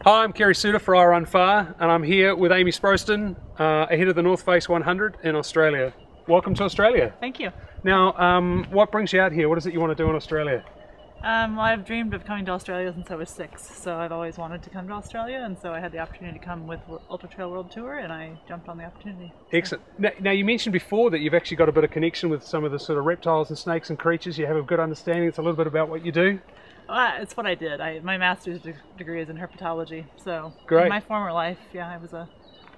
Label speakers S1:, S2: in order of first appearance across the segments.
S1: Hi, I'm Kerry Suter for I Run Far, and I'm here with Amy Sproston, ahead of the North Face 100 in Australia. Welcome to Australia.
S2: Thank you.
S1: Now, what brings you out here? What is it you want to do in Australia?
S2: Well, I've dreamed of coming to Australia since I was 6, so I've always wanted to come to Australia, and so I had the opportunity to come with Ultra Trail World Tour, and I jumped on the opportunity.
S1: Excellent. Now, you mentioned before that you've actually got a bit of connection with some of the sort of reptiles and snakes and creatures. You have a good understanding. It's a little bit about what you do.
S2: Well, it's what I did. My master's degree is in herpetology, so
S1: Great.
S2: In my former life, yeah, I was a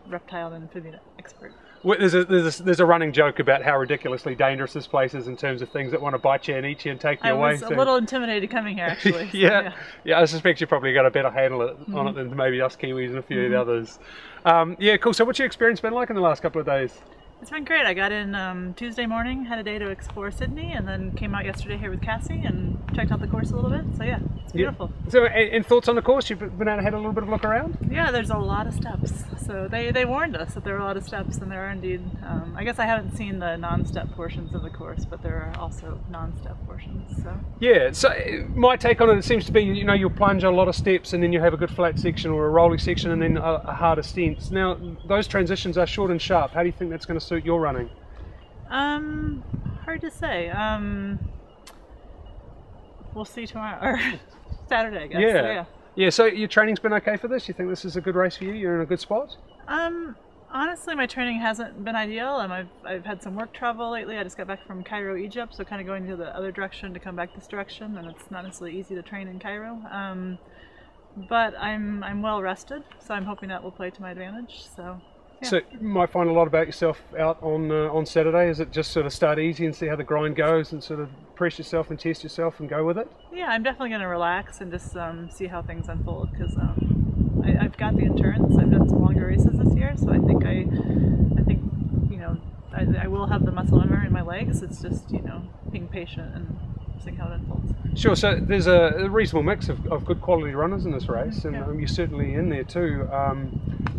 S2: reptile and amphibian expert.
S1: Well, there's a running joke about how ridiculously dangerous this place is in terms of things that want to bite you and eat you and take you away.
S2: I was a little intimidated coming here, actually.
S1: Yeah. I suspect you probably got a better handle on it than maybe us Kiwis and a few of the others. Yeah, cool. So what's your experience been like in the last couple of days?
S2: It's been great. I got in Tuesday morning, had a day to explore Sydney, and then came out yesterday here with Cassie and checked out the course a little bit. So yeah, it's beautiful.
S1: Yeah. So, and thoughts on the course? You've been out and had a little bit of a look around?
S2: Yeah, there's a lot of steps. So they warned us that there are a lot of steps, and there are indeed. I guess I haven't seen the non-step portions of the course, but there are also non-step portions. So
S1: yeah. So my take on it seems to be, you know, you'll plunge a lot of steps, and then you have a good flat section or a rolling section, and then a harder stint. Now those transitions are short and sharp. How do you think that's going to suit your running?
S2: Hard to say. We'll see tomorrow or Saturday, I guess.
S1: Yeah.
S2: So, yeah.
S1: Yeah. So your training's been okay for this? You think this is a good race for you? You're in a good spot?
S2: Honestly, my training hasn't been ideal. I've had some work travel lately. I just got back from Cairo, Egypt, so kind of going to the other direction to come back this direction, and it's not necessarily easy to train in Cairo. But I'm well rested, so I'm hoping that will play to my advantage. So. Yeah.
S1: So you might find a lot about yourself out on Saturday. Is it just sort of start easy and see how the grind goes and sort of press yourself and test yourself and go with it?
S2: Yeah, I'm definitely going to relax and just see how things unfold, because I've got the endurance. I've done some longer races this year, so I think you know I will have the muscle memory in my legs. It's just, you know, being patient and seeing how it unfolds.
S1: Sure. So there's a reasonable mix of good quality runners in this race, and you're certainly in there too.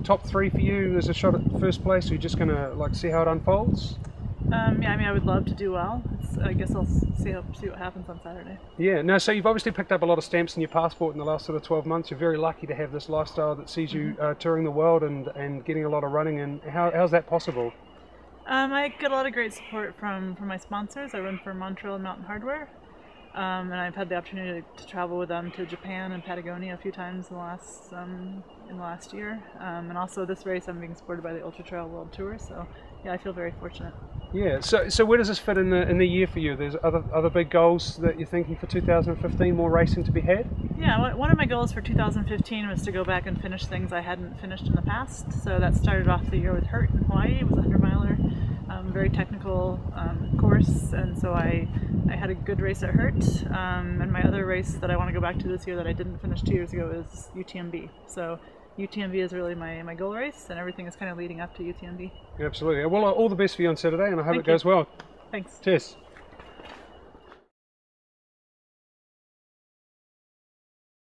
S1: Top 3 for you. There's a shot at first place. Are you just going to see how it unfolds?
S2: Yeah, I mean, I would love to do well. I guess I'll see what happens on Saturday.
S1: Yeah. Now, so you've obviously picked up a lot of stamps in your passport in the last sort of 12 months. You're very lucky to have this lifestyle that sees you touring the world and getting a lot of running. And how's that possible?
S2: I get a lot of great support from my sponsors. I run for Montreal Mountain Hardware. And I've had the opportunity to travel with them to Japan and Patagonia a few times in the last year. And also this race I'm being supported by the Ultra Trail World Tour, so yeah, I feel very fortunate. Yeah,
S1: so where does this fit in the year for you? There's other big goals that you're thinking for 2015, more racing to be had?
S2: Yeah, one of my goals for 2015 was to go back and finish things I hadn't finished in the past. So that started off the year with Hurt in Hawaii. It was a 100-miler. Very technical course, and so I had a good race at Hurt, and my other race that I want to go back to this year that I didn't finish 2 years ago is UTMB. So UTMB is really my goal race, and everything is kind of leading up to UTMB.
S1: Absolutely. Well, all the best for you on Saturday, and I hope it goes well.
S2: Thanks.
S1: Cheers.